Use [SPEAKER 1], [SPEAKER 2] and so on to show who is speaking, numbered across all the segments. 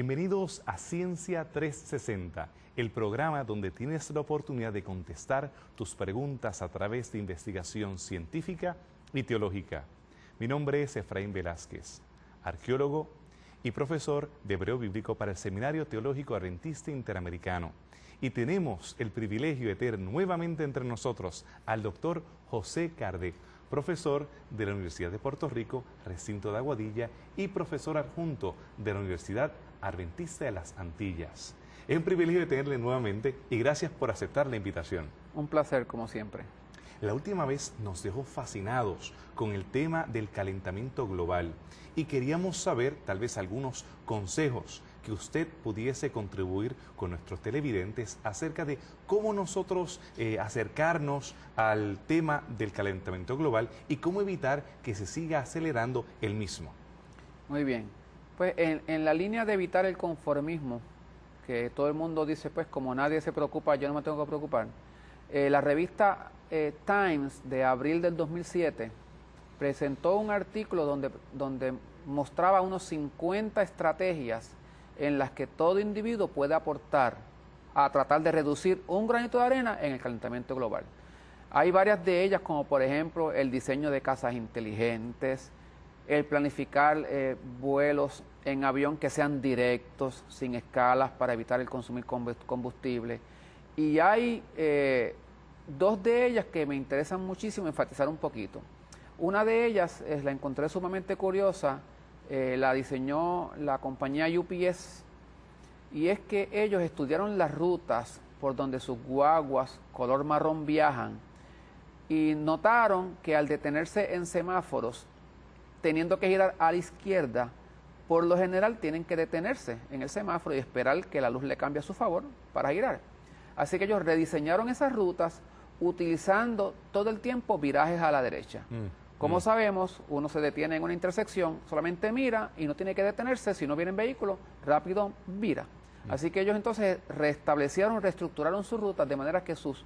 [SPEAKER 1] Bienvenidos a Ciencia 360, el programa donde tienes la oportunidad de contestar tus preguntas a través de investigación científica y teológica. Mi nombre es Efraín Velázquez, arqueólogo y profesor de hebreo bíblico para el Seminario Teológico Adventista Interamericano. Y tenemos el privilegio de tener nuevamente entre nosotros al doctor José Cardé, profesor de la Universidad de Puerto Rico, recinto de Aguadilla, y profesor adjunto de la Universidad Adventista de las Antillas. Es un privilegio de tenerle nuevamente y gracias por aceptar la invitación.
[SPEAKER 2] Un placer, como siempre.
[SPEAKER 1] La última vez nos dejó fascinados con el tema del calentamiento global y queríamos saber tal vez algunos consejos que usted pudiese contribuir con nuestros televidentes acerca de cómo nosotros acercarnos al tema del calentamiento global y cómo evitar que se siga acelerando el mismo.
[SPEAKER 2] Muy bien. Pues en la línea de evitar el conformismo, que todo el mundo dice, pues como nadie se preocupa, yo no me tengo que preocupar, la revista Times de abril del 2007 presentó un artículo donde mostraba unos 50 estrategias en las que todo individuo puede aportar a tratar de reducir un granito de arena en el calentamiento global. Hay varias de ellas, como por ejemplo el diseño de casas inteligentes, el planificar vuelos en avión que sean directos, sin escalas, para evitar el consumir combustible. Y hay dos de ellas que me interesan muchísimo enfatizar un poquito. Una de ellas la encontré sumamente curiosa. La diseñó la compañía UPS, y es que ellos estudiaron las rutas por donde sus guaguas color marrón viajan y notaron que al detenerse en semáforos, teniendo que girar a la izquierda, por lo general tienen que detenerse en el semáforo y esperar que la luz le cambie a su favor para girar. Así que ellos rediseñaron esas rutas utilizando todo el tiempo virajes a la derecha. Como sabemos, uno se detiene en una intersección, solamente mira y no tiene que detenerse. Si no viene en vehículo, rápido vira. Así que ellos entonces restablecieron, reestructuraron sus rutas de manera que sus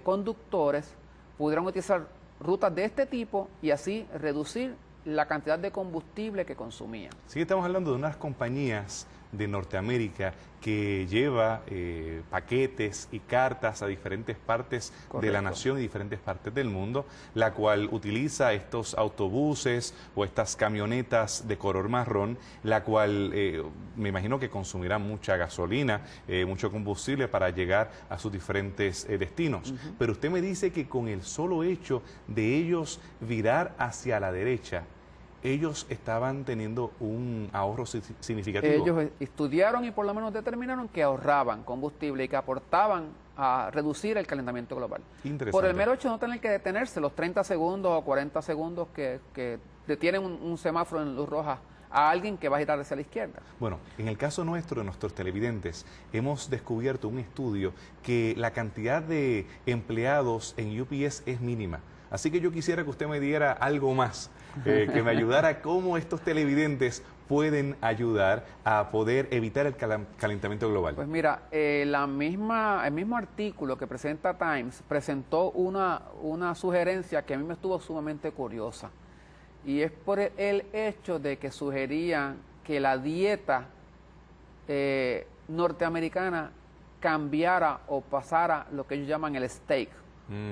[SPEAKER 2] conductores pudieran utilizar rutas de este tipo y así reducir la cantidad de combustible que consumían.
[SPEAKER 1] Sí, estamos hablando de unas compañías de Norteamérica que lleva paquetes y cartas a diferentes partes de la nación y diferentes partes del mundo, la cual utiliza estos autobuses o estas camionetas de color marrón, la cual me imagino que consumirá mucha gasolina, mucho combustible para llegar a sus diferentes destinos. Pero usted me dice que con el solo hecho de ellos virar hacia la derecha, ellos estaban teniendo un ahorro significativo.
[SPEAKER 2] Ellos estudiaron y por lo menos determinaron que ahorraban combustible y que aportaban a reducir el calentamiento global. Por el mero hecho de no tener que detenerse los 30 segundos o 40 segundos que detienen un semáforo en luz roja a alguien que va a girar hacia la izquierda.
[SPEAKER 1] Bueno, en el caso nuestro, de nuestros televidentes, hemos descubierto un estudio que la cantidad de empleados en UPS es mínima. Así que yo quisiera que usted me diera algo más, que me ayudara a cómo estos televidentes pueden ayudar a poder evitar el calentamiento global.
[SPEAKER 2] Pues mira, el mismo artículo que presenta Times presentó una sugerencia que a mí me estuvo sumamente curiosa. Y es por el hecho de que sugerían que la dieta norteamericana cambiara o pasara lo que ellos llaman el steak.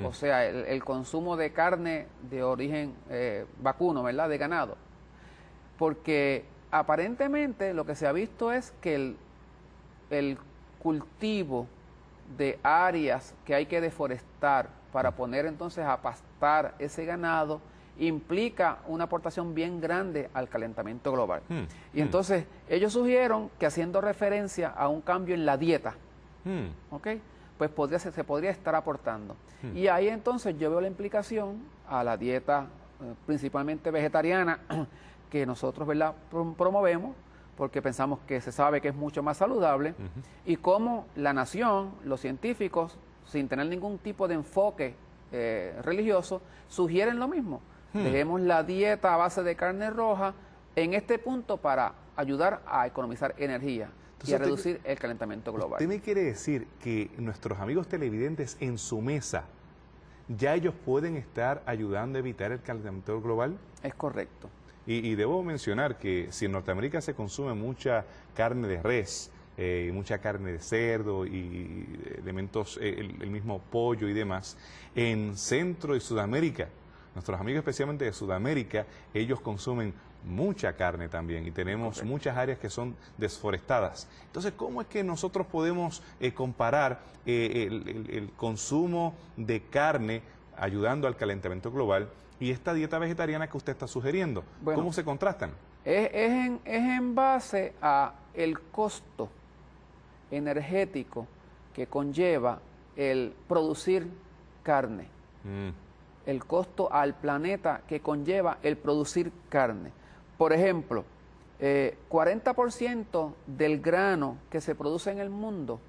[SPEAKER 2] O sea, el consumo de carne de origen vacuno, ¿verdad?, de ganado. Porque aparentemente lo que se ha visto es que el cultivo de áreas que hay que deforestar para poner entonces a pastar ese ganado implica una aportación bien grande al calentamiento global. Y entonces ellos sugirieron que, haciendo referencia a un cambio en la dieta, ¿ok?, pues se podría estar aportando. Y ahí entonces yo veo la implicación a la dieta principalmente vegetariana que nosotros, ¿verdad?, promovemos, porque pensamos que se sabe que es mucho más saludable, y cómo la nación, los científicos, sin tener ningún tipo de enfoque religioso, sugieren lo mismo. Dejemos la dieta a base de carne roja en este punto para ayudar a economizar energía. Entonces, y a reducir el calentamiento global.
[SPEAKER 1] ¿Usted me quiere decir que nuestros amigos televidentes en su mesa ya ellos pueden estar ayudando a evitar el calentamiento global?
[SPEAKER 2] Es correcto.
[SPEAKER 1] Y debo mencionar que si en Norteamérica se consume mucha carne de res, mucha carne de cerdo y elementos, el mismo pollo y demás, en Centro y Sudamérica, nuestros amigos especialmente de Sudamérica, ellos consumen mucha carne también y tenemos muchas áreas que son desforestadas. Entonces, ¿cómo es que nosotros podemos comparar el consumo de carne ayudando al calentamiento global y esta dieta vegetariana que usted está sugiriendo? Bueno, ¿cómo se contrastan?
[SPEAKER 2] Es en base a el costo energético que conlleva el producir carne. El costo al planeta que conlleva el producir carne. Por ejemplo, 40% del grano que se produce en el mundo,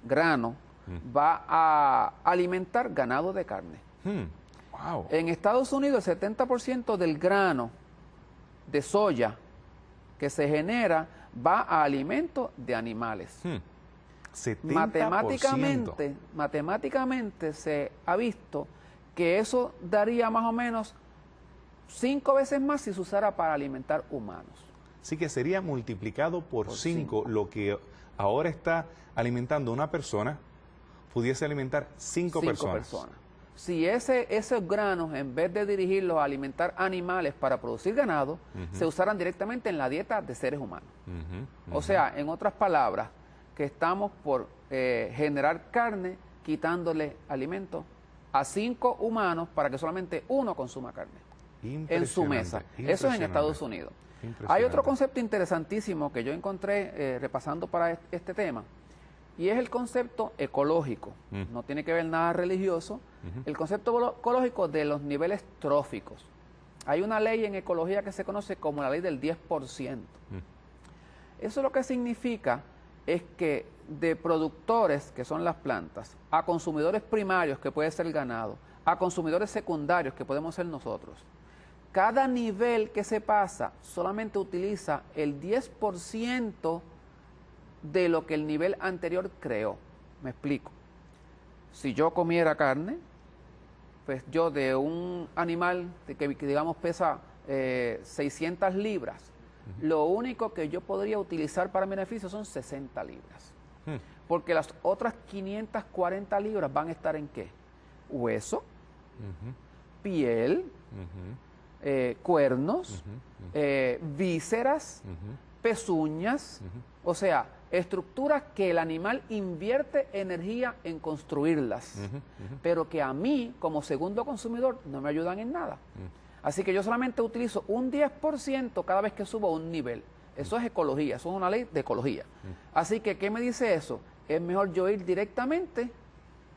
[SPEAKER 2] va a alimentar ganado de carne. Wow. En Estados Unidos, el 70% del grano de soya que se genera va a alimento de animales.
[SPEAKER 1] 70%.
[SPEAKER 2] Matemáticamente se ha visto que eso daría más o menos 5 veces más si se usara para alimentar humanos.
[SPEAKER 1] Así que sería multiplicado por 5 lo que ahora está alimentando una persona, pudiese alimentar 5 personas.
[SPEAKER 2] Si esos granos, en vez de dirigirlos a alimentar animales para producir ganado, se usaran directamente en la dieta de seres humanos. O sea, en otras palabras, que estamos por generar carne quitándole alimento a 5 humanos para que solamente uno consuma carne en su mesa. Eso es en Estados Unidos. Hay otro concepto interesantísimo que yo encontré repasando para este tema, y es el concepto ecológico. No tiene que ver nada religioso. El concepto ecológico de los niveles tróficos. Hay una ley en ecología que se conoce como la ley del 10%. Eso lo que significa es que de productores, que son las plantas, a consumidores primarios, que puede ser el ganado, a consumidores secundarios, que podemos ser nosotros, cada nivel que se pasa solamente utiliza el 10% de lo que el nivel anterior creó. Me explico. Si yo comiera carne, pues yo de un animal que digamos pesa 600 libras, lo único que yo podría utilizar para mi beneficio son 60 libras. Porque las otras 540 libras van a estar en ¿qué? Hueso, piel, cuernos, vísceras, pezuñas, o sea, estructuras que el animal invierte energía en construirlas, pero que a mí, como segundo consumidor, no me ayudan en nada. Así que yo solamente utilizo un 10% cada vez que subo un nivel. Eso es ecología, eso es una ley de ecología. Así que, ¿qué me dice eso? Es mejor yo ir directamente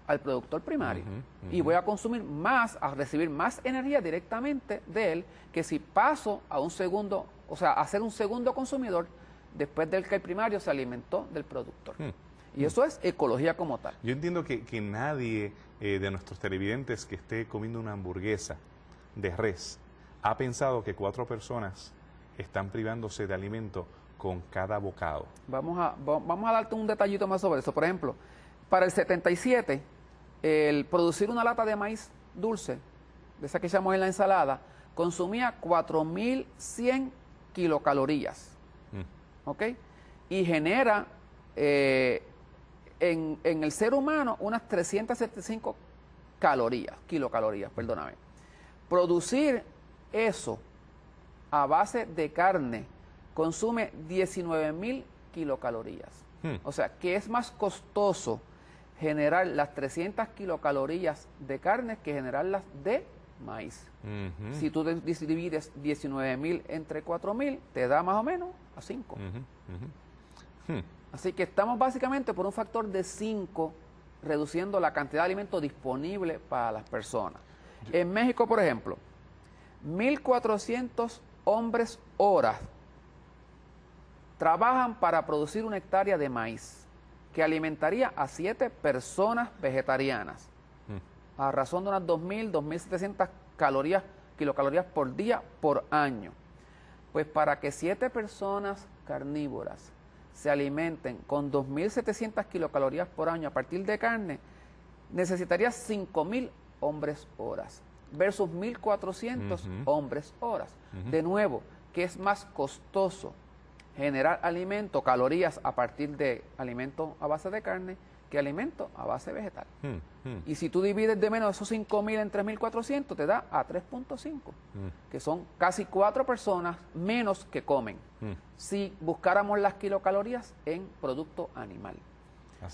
[SPEAKER 2] al productor primario y voy a consumir más, a recibir más energía directamente de él, que si paso a un segundo, o sea, a ser un segundo consumidor después del que el primario se alimentó del productor. Y eso es ecología como tal.
[SPEAKER 1] Yo entiendo que nadie de nuestros televidentes que esté comiendo una hamburguesa de res ha pensado que 4 personas están privándose de alimento con cada bocado.
[SPEAKER 2] Vamos a darte un detallito más sobre eso. Por ejemplo, para el 77, el producir una lata de maíz dulce, de esa que echamos en la ensalada, consumía 4.100 kilocalorías. ¿Ok? Y genera en el ser humano unas 375 kilocalorías, perdóname. Producir eso a base de carne consume 19.000 kilocalorías. O sea, que es más costoso generar las 300 kilocalorías de carne que generarlas de maíz. Si tú divides 19.000 entre 4.000, te da más o menos a 5. Así que estamos básicamente por un factor de 5 reduciendo la cantidad de alimento disponible para las personas. En México, por ejemplo, 1.400 hombres horas trabajan para producir una hectárea de maíz que alimentaría a 7 personas vegetarianas, a razón de unas 2.000, 2.700 kilocalorías por día por año. Pues para que 7 personas carnívoras se alimenten con 2.700 kilocalorías por año a partir de carne, necesitaría 5.000 hombres horas. versus 1.400 hombres horas. De nuevo, ¿qué es más costoso? Generar alimento, calorías a partir de alimento a base de carne que alimento a base vegetal. Y si tú divides de menos esos 5.000 en 3.400, te da a 3.5, que son casi 4 personas menos que comen, si buscáramos las kilocalorías en producto animal.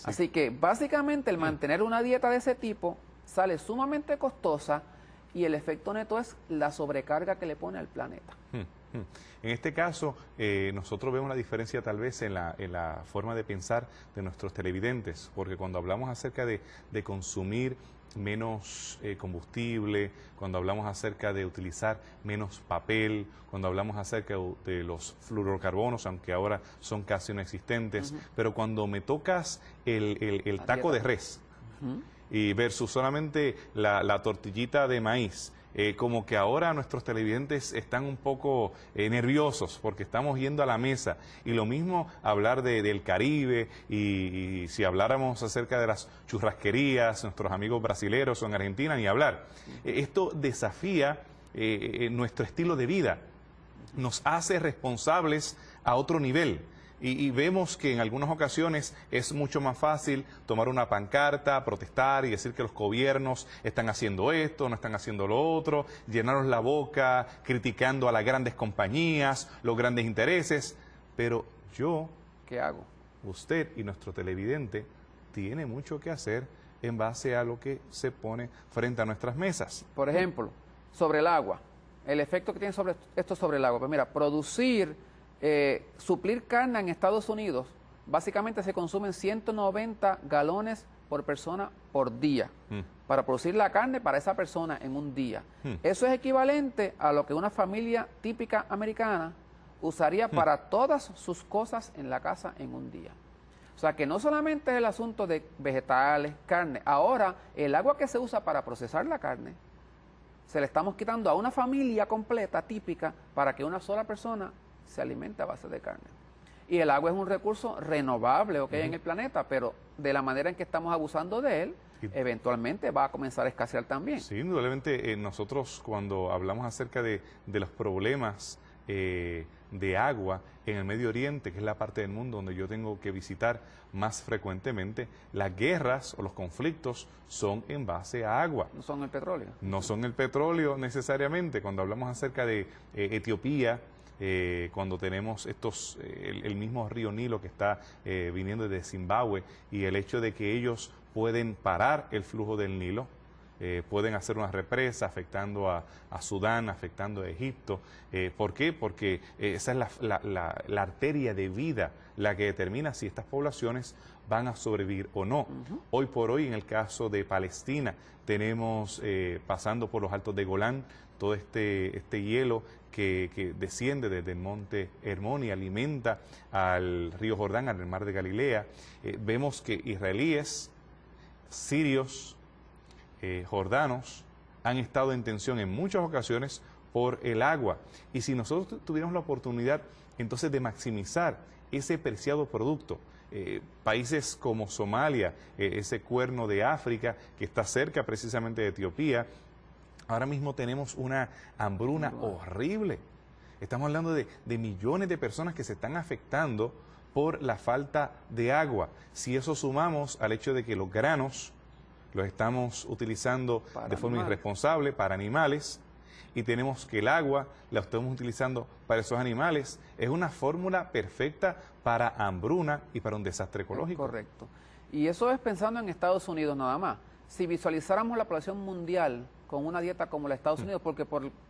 [SPEAKER 2] Así que básicamente el mantener una dieta de ese tipo sale sumamente costosa y el efecto neto es la sobrecarga que le pone al planeta.
[SPEAKER 1] En este caso, nosotros vemos la diferencia tal vez en la forma de pensar de nuestros televidentes, porque cuando hablamos acerca de consumir menos combustible, cuando hablamos acerca de utilizar menos papel, cuando hablamos acerca de los fluorocarbonos, aunque ahora son casi no existentes, pero cuando me tocas el taco de res y versus solamente la tortillita de maíz, como que ahora nuestros televidentes están un poco nerviosos porque estamos yendo a la mesa. Y lo mismo hablar del Caribe y si habláramos acerca de las churrasquerías, nuestros amigos brasileros o en Argentina, ni hablar. Esto desafía nuestro estilo de vida, nos hace responsables a otro nivel. Y vemos que en algunas ocasiones es mucho más fácil tomar una pancarta, protestar y decir que los gobiernos están haciendo esto, no están haciendo lo otro, llenarnos la boca criticando a las grandes compañías, los grandes intereses. Pero yo,
[SPEAKER 2] ¿qué hago?
[SPEAKER 1] Usted y nuestro televidente tiene mucho que hacer en base a lo que se pone frente a nuestras mesas.
[SPEAKER 2] Por ejemplo, sobre el agua, el efecto que tiene esto sobre el agua. Pues mira, suplir carne en Estados Unidos, básicamente se consumen 190 galones por persona por día, para producir la carne para esa persona en un día. Eso es equivalente a lo que una familia típica americana usaría para todas sus cosas en la casa en un día. O sea que no solamente es el asunto de vegetales, carne, ahora el agua que se usa para procesar la carne, se le estamos quitando a una familia completa típica para que una sola persona se alimenta a base de carne. Y el agua es un recurso renovable en el planeta, pero de la manera en que estamos abusando de él, eventualmente va a comenzar a escasear también.
[SPEAKER 1] Sí, indudablemente nosotros cuando hablamos acerca de los problemas de agua en el Medio Oriente, que es la parte del mundo donde yo tengo que visitar más frecuentemente, las guerras o los conflictos son en base a agua.
[SPEAKER 2] No son el petróleo.
[SPEAKER 1] No son el petróleo necesariamente. Cuando hablamos acerca de Etiopía, cuando tenemos el mismo río Nilo que está viniendo desde Zimbabue y el hecho de que ellos pueden parar el flujo del Nilo, pueden hacer una represa afectando a Sudán, afectando a Egipto. ¿Por qué? Porque esa es la arteria de vida la que determina si estas poblaciones van a sobrevivir o no. Hoy por hoy, en el caso de Palestina, tenemos pasando por los altos de Golán todo este hielo que desciende desde el monte Hermón y alimenta al río Jordán, al mar de Galilea. Vemos que israelíes, sirios, jordanos han estado en tensión en muchas ocasiones por el agua. Y si nosotros tuviéramos la oportunidad entonces de maximizar ese preciado producto, países como Somalia, ese cuerno de África que está cerca precisamente de Etiopía, ahora mismo tenemos una hambruna horrible. Estamos hablando de millones de personas que se están afectando por la falta de agua. Si eso sumamos al hecho de que los granos los estamos utilizando de forma irresponsable para animales y tenemos que el agua la estamos utilizando para esos animales, es una fórmula perfecta para hambruna y para un desastre ecológico.
[SPEAKER 2] Correcto. Y eso es pensando en Estados Unidos nada más. Si visualizáramos la población mundial con una dieta como la de Estados Unidos, porque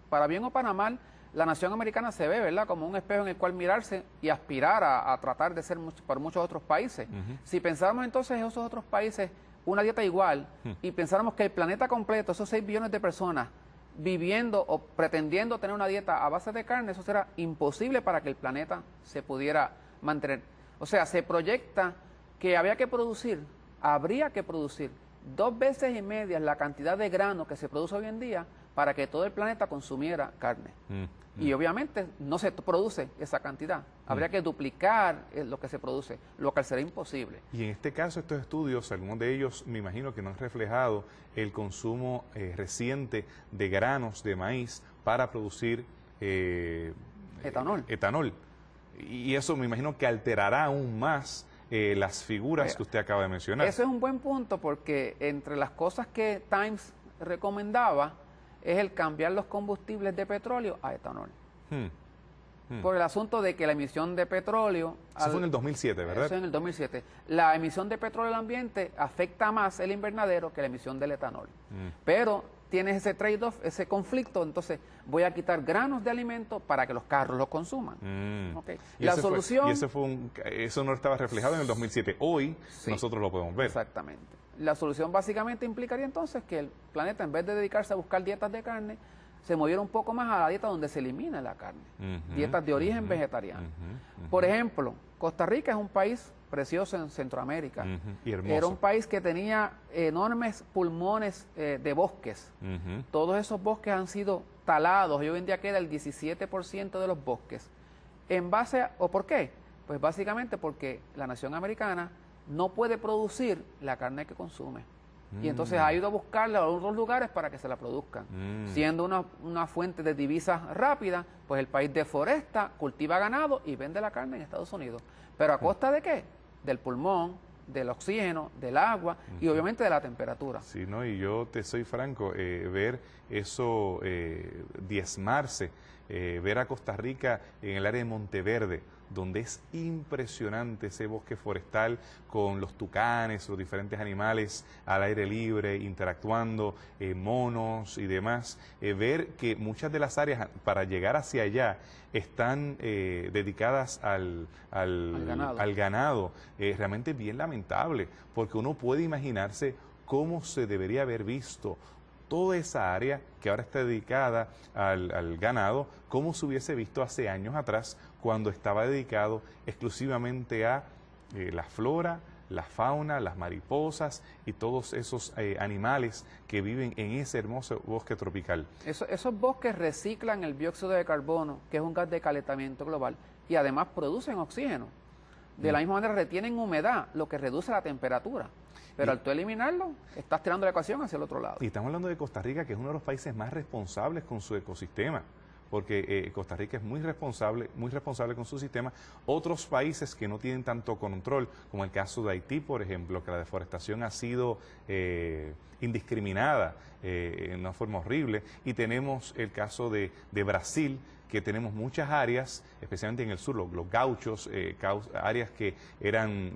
[SPEAKER 2] para bien o para mal, la nación americana se ve, ¿verdad?, como un espejo en el cual mirarse y aspirar a tratar de ser para muchos otros países. Si pensáramos entonces en esos otros países una dieta igual y pensáramos que el planeta completo, esos 6 billones de personas viviendo o pretendiendo tener una dieta a base de carne, eso será imposible para que el planeta se pudiera mantener. O sea, se proyecta que habría que producir 2 veces y media la cantidad de grano que se produce hoy en día para que todo el planeta consumiera carne. Y obviamente no se produce esa cantidad. Habría que duplicar lo que se produce, lo cual será imposible.
[SPEAKER 1] Y en este caso, estos estudios, algunos de ellos me imagino que no han reflejado el consumo reciente de granos de maíz para producir etanol. Y eso me imagino que alterará aún más las figuras que usted acaba de mencionar.
[SPEAKER 2] Eso es un buen punto porque entre las cosas que Times recomendaba es el cambiar los combustibles de petróleo a etanol. Por el asunto de que la emisión de petróleo...
[SPEAKER 1] Eso fue en el 2007, ¿verdad?
[SPEAKER 2] Eso en el 2007. La emisión de petróleo al ambiente afecta más el invernadero que la emisión del etanol. Pero tienes ese trade-off, ese conflicto, entonces voy a quitar granos de alimento para que los carros los consuman. Okay.
[SPEAKER 1] La solución... eso no estaba reflejado en el 2007. Hoy nosotros lo podemos ver.
[SPEAKER 2] Exactamente. La solución básicamente implicaría entonces que el planeta, en vez de dedicarse a buscar dietas de carne, se moviera un poco más a la dieta donde se elimina la carne. Dietas de origen vegetariano. Por ejemplo, Costa Rica es un país precioso en Centroamérica.
[SPEAKER 1] Y hermoso.
[SPEAKER 2] Era un país que tenía enormes pulmones de bosques. Todos esos bosques han sido talados y hoy en día queda el 17% de los bosques. ¿En base a, o por qué? Pues básicamente porque la nación americana no puede producir la carne que consume. Y entonces ha ido a buscarla a otros lugares para que se la produzcan. Siendo una fuente de divisas rápida, pues el país deforesta, cultiva ganado y vende la carne en Estados Unidos. ¿Pero a costa de qué? Del pulmón, del oxígeno, del agua y obviamente de la temperatura.
[SPEAKER 1] Sí, no, y yo te soy franco, ver eso diezmarse, ver a Costa Rica en el área de Monteverde, donde es impresionante ese bosque forestal con los tucanes, los diferentes animales al aire libre, interactuando, monos y demás, ver que muchas de las áreas para llegar hacia allá están dedicadas al ganado, realmente bien lamentable, porque uno puede imaginarse cómo se debería haber visto toda esa área que ahora está dedicada al ganado, como se hubiese visto hace años atrás, cuando estaba dedicado exclusivamente a la flora, la fauna, las mariposas y todos esos animales que viven en ese hermoso bosque tropical.
[SPEAKER 2] Esos bosques reciclan el dióxido de carbono, que es un gas de calentamiento global, y además producen oxígeno. De la misma manera retienen humedad, lo que reduce la temperatura. Pero al tú eliminarlo, estás tirando la ecuación hacia el otro lado.
[SPEAKER 1] Y estamos hablando de Costa Rica, que es uno de los países más responsables con su ecosistema, porque Costa Rica es muy responsable con su sistema. Otros países que no tienen tanto control, como el caso de Haití, por ejemplo, que la deforestación ha sido indiscriminada en una forma horrible. Y tenemos el caso de Brasil, que tenemos muchas áreas, especialmente en el sur, los gauchos, áreas que eran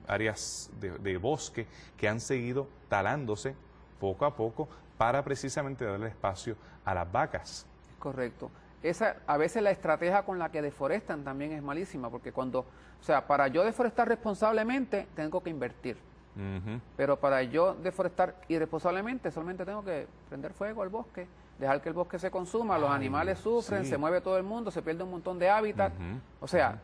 [SPEAKER 1] áreas de bosque, que han seguido talándose poco a poco para precisamente darle espacio a las vacas.
[SPEAKER 2] Correcto. A veces la estrategia con la que deforestan también es malísima, porque para yo deforestar responsablemente tengo que invertir. Pero para yo deforestar irresponsablemente solamente tengo que prender fuego al bosque, dejar que el bosque se consuma, los animales sufren, se mueve todo el mundo, se pierde un montón de hábitat.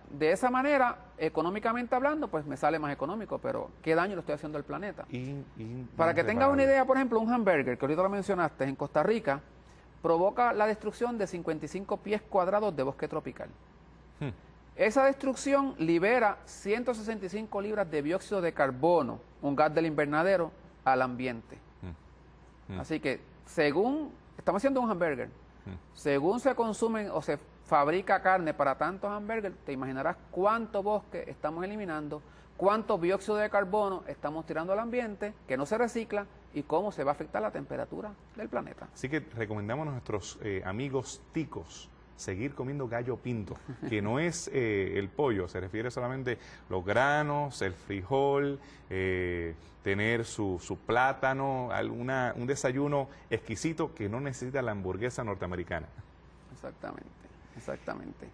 [SPEAKER 2] De esa manera, económicamente hablando, pues me sale más económico, pero ¿qué daño le estoy haciendo al planeta? Para que tengas una idea, por ejemplo, un hamburger, que ahorita lo mencionaste, en Costa Rica, provoca la destrucción de 55 pies cuadrados de bosque tropical. Esa destrucción libera 165 libras de dióxido de carbono, un gas del invernadero, al ambiente. Así que, estamos haciendo un hamburger, según se consumen o se fabrica carne para tantos hamburgers, te imaginarás cuánto bosque estamos eliminando, cuánto dióxido de carbono estamos tirando al ambiente, que no se recicla, y cómo se va a afectar la temperatura del planeta.
[SPEAKER 1] Así que recomendamos a nuestros amigos ticos seguir comiendo gallo pinto, que no es el pollo, se refiere solamente los granos, el frijol, tener su plátano, un desayuno exquisito que no necesita la hamburguesa norteamericana.
[SPEAKER 2] Exactamente.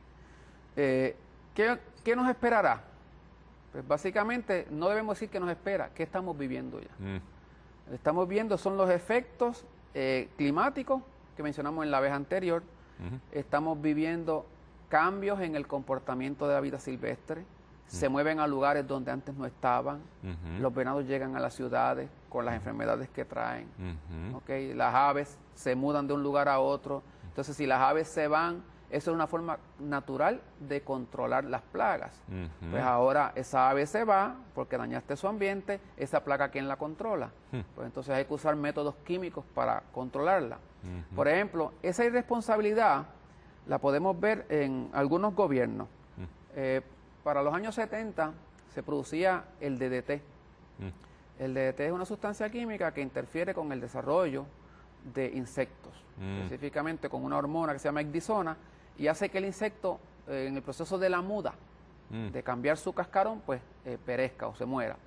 [SPEAKER 2] ¿Qué nos esperará? Pues básicamente no debemos decir que nos espera, ¿qué estamos viviendo ya? Estamos viendo son los efectos climáticos que mencionamos en la vez anterior.
[SPEAKER 1] -huh.
[SPEAKER 2] Estamos viviendo cambios en el comportamiento de la vida silvestre.
[SPEAKER 1] -huh.
[SPEAKER 2] Estamos viviendo cambios en el comportamiento de la fauna. Estamos viviendo cambios en el comportamiento de la flora. Estamos viviendo cambios en el comportamiento de la fauna. Estamos viviendo cambios en el comportamiento de la vida silvestre. se mueven a lugares donde antes no estaban, los venados llegan a las ciudades con las enfermedades que traen, ¿okay? Las aves se mudan de un lugar a otro, entonces si las aves se van, eso es una forma natural de controlar las plagas. Pues ahora esa ave se va porque dañaste su ambiente, esa plaga ¿quién la controla? Pues entonces hay que usar métodos químicos para controlarla. Por ejemplo, esa irresponsabilidad la podemos ver en algunos gobiernos. Para los años 70 se producía el DDT. El DDT es una sustancia química que interfiere con el desarrollo de insectos, específicamente con una hormona que se llama ecdisona, y hace que el insecto, en el proceso de la muda, de cambiar su cascarón, pues perezca o se muera.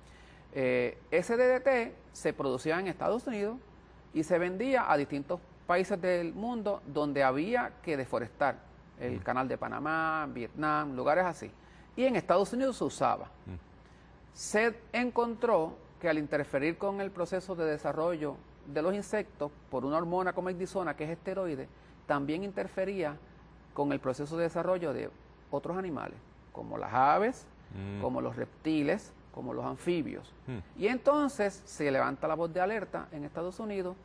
[SPEAKER 2] Ese DDT se producía en Estados Unidos y se vendía a distintos países del mundo donde había que deforestar, el Canal de Panamá, Vietnam, lugares así. Y en Estados Unidos se usaba. Se encontró que al interferir con el proceso de desarrollo de los insectos por una hormona como ecdisona, que es esteroide, también interfería con el proceso de desarrollo de otros animales, como las aves, como los reptiles, como los anfibios. Y entonces se levanta la voz de alerta en Estados Unidos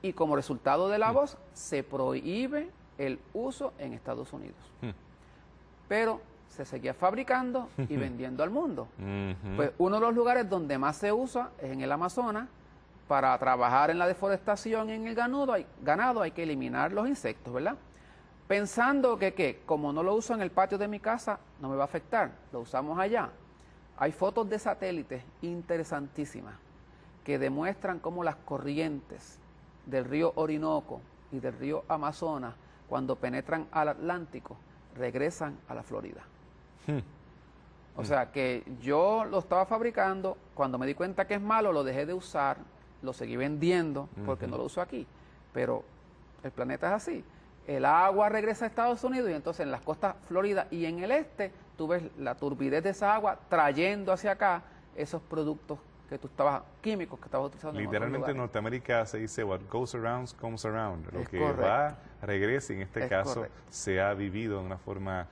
[SPEAKER 2] y como resultado de la voz se prohíbe el uso en Estados Unidos. Pero se seguía fabricando y vendiendo al mundo. Pues uno de los lugares donde más se usa es en el Amazonas. Para trabajar en la deforestación y en el ganado hay que eliminar los insectos, ¿verdad? Pensando que como no lo uso en el patio de mi casa, no me va a afectar, lo usamos allá. Hay fotos de satélites interesantísimas que demuestran cómo las corrientes del río Orinoco y del río Amazonas, cuando penetran al Atlántico, regresan a la Florida. O sea que yo lo estaba fabricando, cuando me di cuenta que es malo, lo dejé de usar, lo seguí vendiendo porque no lo uso aquí. Pero el planeta es así. El agua regresa a Estados Unidos y entonces en las costas Florida y en el este, tú ves la turbidez de esa agua trayendo hacia acá esos productos que tú estabas, químicos que estabas utilizando.
[SPEAKER 1] Literalmente en Norteamérica se dice what goes around comes around. Lo que
[SPEAKER 2] correcto.
[SPEAKER 1] va, regresa, y en este caso
[SPEAKER 2] Correcto.
[SPEAKER 1] se ha vivido de una forma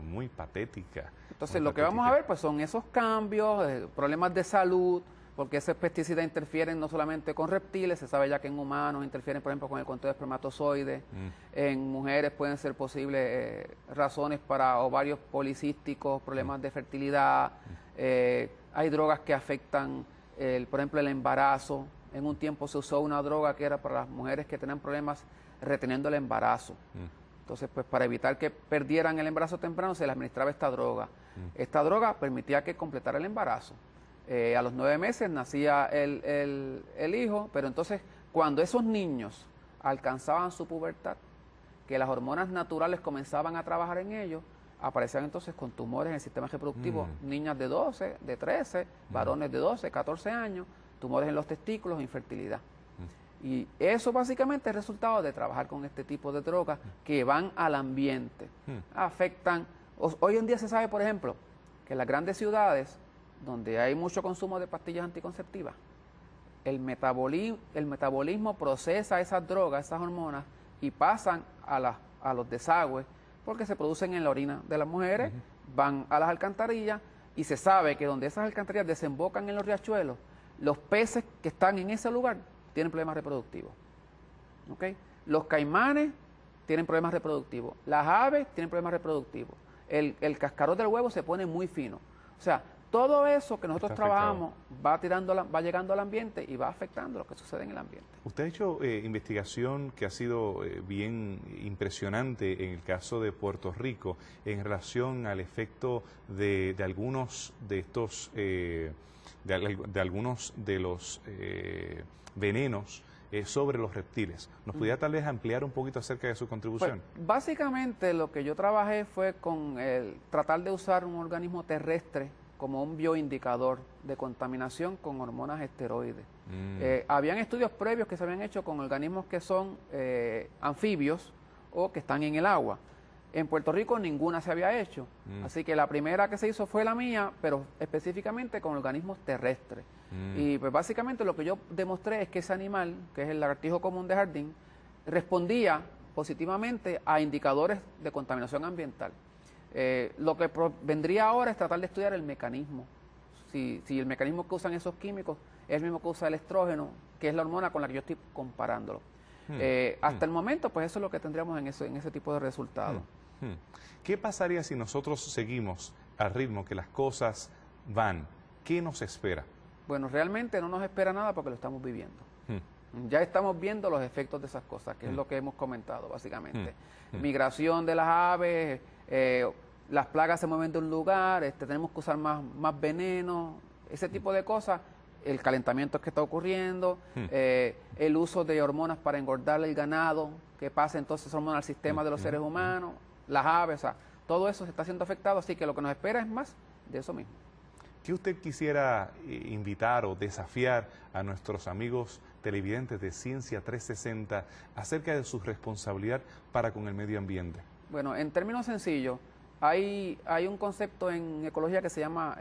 [SPEAKER 1] muy patética.
[SPEAKER 2] Entonces lo que vamos a ver pues son esos cambios, problemas de salud, porque esos pesticidas interfieren no solamente con reptiles, se sabe ya que en humanos interfieren, por ejemplo, con el conteo de espermatozoides. En mujeres pueden ser posibles razones para ovarios policísticos, problemas de fertilidad. Hay drogas que afectan, por ejemplo, el embarazo. En un tiempo se usó una droga que era para las mujeres que tenían problemas reteniendo el embarazo. Entonces, pues para evitar que perdieran el embarazo temprano, se les administraba esta droga. Esta droga permitía que completara el embarazo. A los 9 meses nacía el hijo, pero entonces cuando esos niños alcanzaban su pubertad, que las hormonas naturales comenzaban a trabajar en ellos, aparecían entonces con tumores en el sistema reproductivo, niñas de 12, de 13, varones de 12, 14 años, tumores en los testículos, infertilidad. Y eso básicamente es resultado de trabajar con este tipo de drogas que van al ambiente, afectan. Hoy en día se sabe, por ejemplo, que en las grandes ciudades, donde hay mucho consumo de pastillas anticonceptivas, el metabolismo procesa esas drogas, esas hormonas, y pasan a los desagües, porque se producen en la orina de las mujeres, van a las alcantarillas, y se sabe que donde esas alcantarillas desembocan en los riachuelos, los peces que están en ese lugar tienen problemas reproductivos. ¿Okay? Los caimanes tienen problemas reproductivos, las aves tienen problemas reproductivos, el cascarón del huevo se pone muy fino. O sea, todo eso que nosotros trabajamos va llegando al ambiente y va afectando lo que sucede en el ambiente.
[SPEAKER 1] Usted ha hecho investigación que ha sido bien impresionante en el caso de Puerto Rico en relación al efecto de algunos de estos, de algunos de los venenos sobre los reptiles. ¿Nos pudiera tal vez ampliar un poquito acerca de su contribución?
[SPEAKER 2] Pues, básicamente lo que yo trabajé fue con tratar de usar un organismo terrestre como un bioindicador de contaminación con hormonas esteroides. Habían estudios previos que se habían hecho con organismos que son anfibios o que están en el agua. En Puerto Rico ninguna se había hecho, así que la primera que se hizo fue la mía, pero específicamente con organismos terrestres. Y pues básicamente lo que yo demostré es que ese animal, que es el lagartijo común de jardín, respondía positivamente a indicadores de contaminación ambiental. Lo que vendría ahora es tratar de estudiar el mecanismo. Si el mecanismo que usan esos químicos es el mismo que usa el estrógeno, que es la hormona con la que yo estoy comparándolo. Hasta el momento, pues eso es lo que tendríamos en ese tipo de resultados.
[SPEAKER 1] ¿Qué pasaría si nosotros seguimos al ritmo que las cosas van? ¿Qué nos espera?
[SPEAKER 2] Bueno, realmente no nos espera nada porque lo estamos viviendo. Ya estamos viendo los efectos de esas cosas, que es lo que hemos comentado básicamente. Migración de las aves, las plagas se mueven de un lugar, tenemos que usar más veneno, ese tipo de cosas. El calentamiento que está ocurriendo, el uso de hormonas para engordar el ganado, que pasa entonces hormonas al sistema de los seres humanos, las aves, o sea, todo eso se está siendo afectado, así que lo que nos espera es más de eso mismo.
[SPEAKER 1] ¿Qué usted quisiera invitar o desafiar a nuestros amigos televidentes de Ciencia 360 acerca de su responsabilidad para con el medio ambiente?
[SPEAKER 2] Bueno, en términos sencillos, hay un concepto en ecología que se llama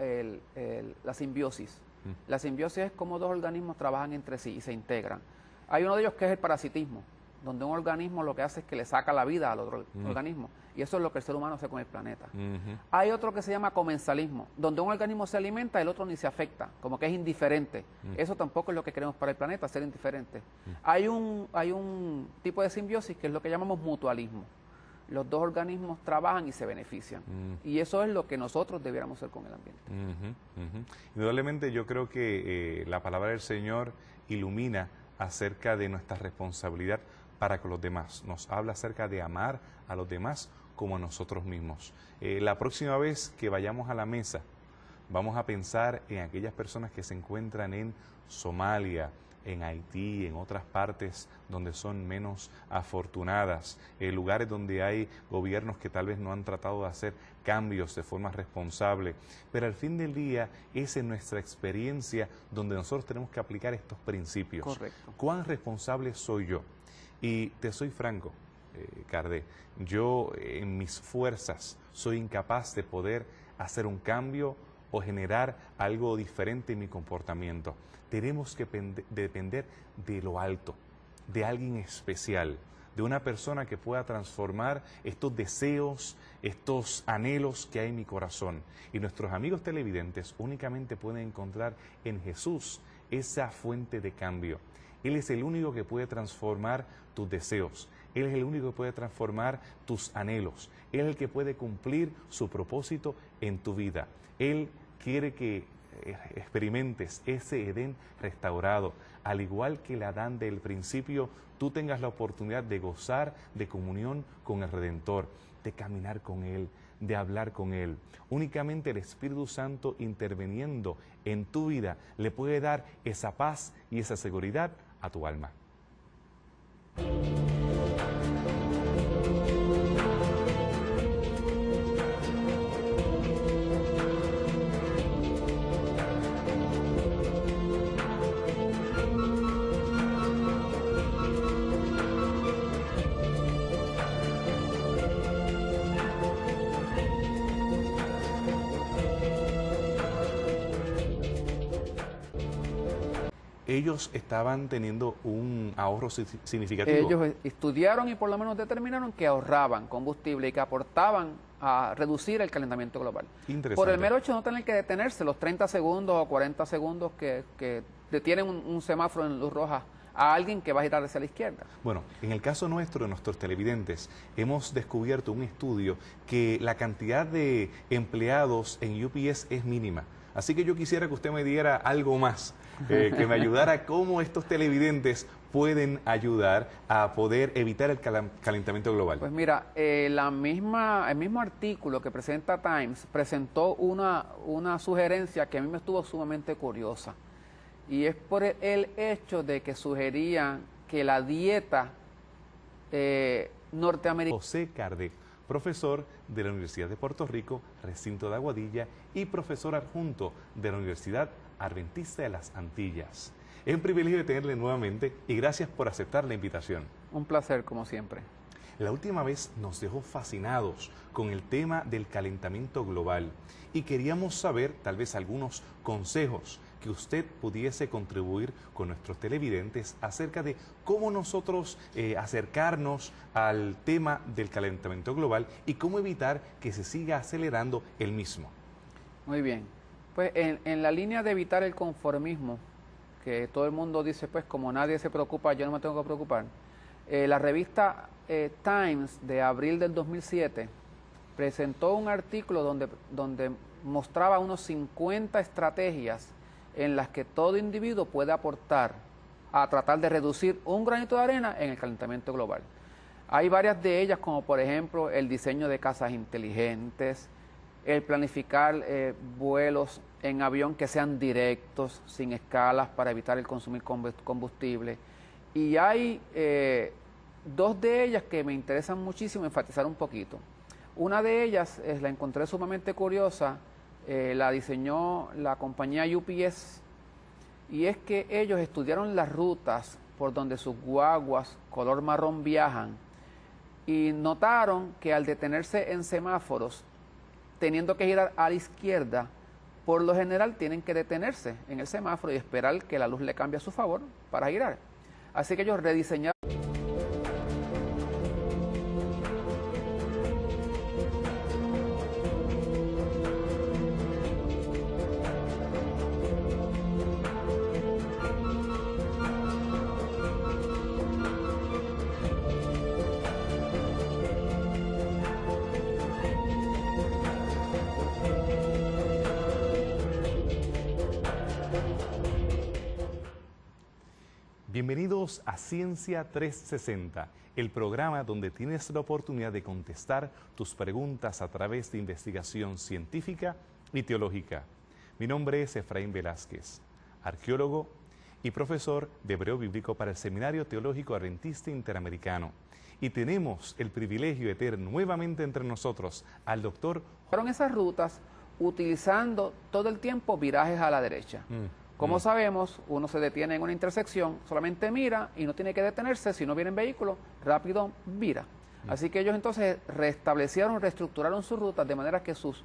[SPEAKER 2] la simbiosis. La simbiosis es como dos organismos trabajan entre sí y se integran. Hay uno de ellos que es el parasitismo, donde un organismo lo que hace es que le saca la vida al otro organismo. Y eso es lo que el ser humano hace con el planeta. Hay otro que se llama comensalismo, donde un organismo se alimenta y el otro ni se afecta, como que es indiferente. Eso tampoco es lo que queremos para el planeta, ser indiferente. Hay un tipo de simbiosis que es lo que llamamos mutualismo. Los dos organismos trabajan y se benefician. Y eso es lo que nosotros debiéramos hacer con el ambiente.
[SPEAKER 1] Indudablemente yo creo que la palabra del Señor ilumina acerca de nuestra responsabilidad para con los demás. Nos habla acerca de amar a los demás como a nosotros mismos. La próxima vez que vayamos a la mesa, vamos a pensar en aquellas personas que se encuentran en Somalia, en Haití, en otras partes donde son menos afortunadas, lugares donde hay gobiernos que tal vez no han tratado de hacer cambios de forma responsable, pero al fin del día es en nuestra experiencia donde nosotros tenemos que aplicar estos principios.
[SPEAKER 2] Correcto.
[SPEAKER 1] ¿Cuán responsable soy yo? Y te soy franco, Cardé, yo en mis fuerzas soy incapaz de poder hacer un cambio o generar algo diferente en mi comportamiento. Tenemos que depender de lo alto, de alguien especial, de una persona que pueda transformar estos deseos, estos anhelos que hay en mi corazón. Y nuestros amigos televidentes únicamente pueden encontrar en Jesús esa fuente de cambio. Él es el único que puede transformar tus deseos. Él es el único que puede transformar tus anhelos. Él es el que puede cumplir su propósito en tu vida. Él quiere que experimentes ese Edén restaurado. Al igual que el Adán del principio, tú tengas la oportunidad de gozar de comunión con el Redentor, de caminar con Él, de hablar con Él. Únicamente el Espíritu Santo interviniendo en tu vida le puede dar esa paz y esa seguridad a tu alma. Ellos estaban teniendo un ahorro significativo.
[SPEAKER 2] Ellos estudiaron y por lo menos determinaron que ahorraban combustible y que aportaban a reducir el calentamiento global. Por el mero hecho de no tener que detenerse los 30 segundos o 40 segundos que detienen un semáforo en luz roja a alguien que va a girar hacia la izquierda.
[SPEAKER 1] Bueno, en el caso nuestro, de nuestros televidentes, hemos descubierto un estudio que la cantidad de empleados en UPS es mínima. Así que yo quisiera que usted me diera algo más, que me ayudara a cómo estos televidentes pueden ayudar a poder evitar el calentamiento global.
[SPEAKER 2] Pues mira, el mismo artículo que presenta Times presentó una sugerencia que a mí me estuvo sumamente curiosa. Y es por el hecho de que sugerían que la dieta norteamericana...
[SPEAKER 1] José Cardé, profesor de la Universidad de Puerto Rico, recinto de Aguadilla, y profesor adjunto de la Universidad Adventista de las Antillas. Es un privilegio tenerle nuevamente y gracias por aceptar la invitación.
[SPEAKER 2] Un placer, como siempre.
[SPEAKER 1] La última vez nos dejó fascinados con el tema del calentamiento global y queríamos saber tal vez algunos consejos que usted pudiese contribuir con nuestros televidentes acerca de cómo nosotros acercarnos al tema del calentamiento global y cómo evitar que se siga acelerando el mismo.
[SPEAKER 2] Muy bien. Pues en la línea de evitar el conformismo, que todo el mundo dice, pues como nadie se preocupa, yo no me tengo que preocupar, la revista Times de abril del 2007 presentó un artículo donde mostraba unos 50 estrategias en las que todo individuo puede aportar a tratar de reducir un granito de arena en el calentamiento global. Hay varias de ellas, como por ejemplo el diseño de casas inteligentes, el planificar vuelos en avión que sean directos, sin escalas, para evitar el consumir combustible. Y hay dos de ellas que me interesan muchísimo enfatizar un poquito. Una de ellas la encontré sumamente curiosa, la diseñó la compañía UPS, y es que ellos estudiaron las rutas por donde sus guaguas color marrón viajan y notaron que al detenerse en semáforos, teniendo que girar a la izquierda, por lo general tienen que detenerse en el semáforo y esperar que la luz le cambie a su favor para girar. Así que ellos rediseñaron.
[SPEAKER 1] Bienvenidos a Ciencia 360, el programa donde tienes la oportunidad de contestar tus preguntas a través de investigación científica y teológica. Mi nombre es Efraín Velázquez, arqueólogo y profesor de hebreo bíblico para el Seminario Teológico Adventista Interamericano. Y tenemos el privilegio de tener nuevamente entre nosotros al doctor.
[SPEAKER 2] Fueron esas rutas utilizando todo el tiempo virajes a la derecha. Como sabemos, uno se detiene en una intersección, solamente mira y no tiene que detenerse, si no viene en vehículo, rápido vira. Así que ellos entonces restablecieron, reestructuraron sus rutas de manera que sus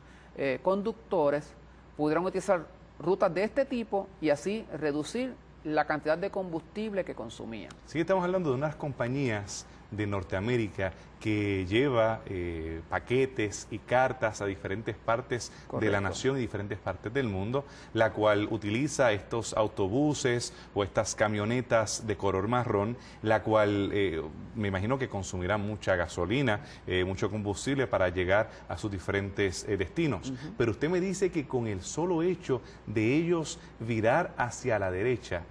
[SPEAKER 2] conductores pudieran utilizar rutas de este tipo y así reducir la cantidad de combustible que consumían.
[SPEAKER 1] Sí, estamos hablando de unas compañías de Norteamérica que lleva paquetes y cartas a diferentes partes de la nación y diferentes partes del mundo, la cual utiliza estos autobuses o estas camionetas de color marrón, la cual me imagino que consumirá mucha gasolina, mucho combustible para llegar a sus diferentes destinos. Pero usted me dice que con el solo hecho de ellos virar hacia la derecha,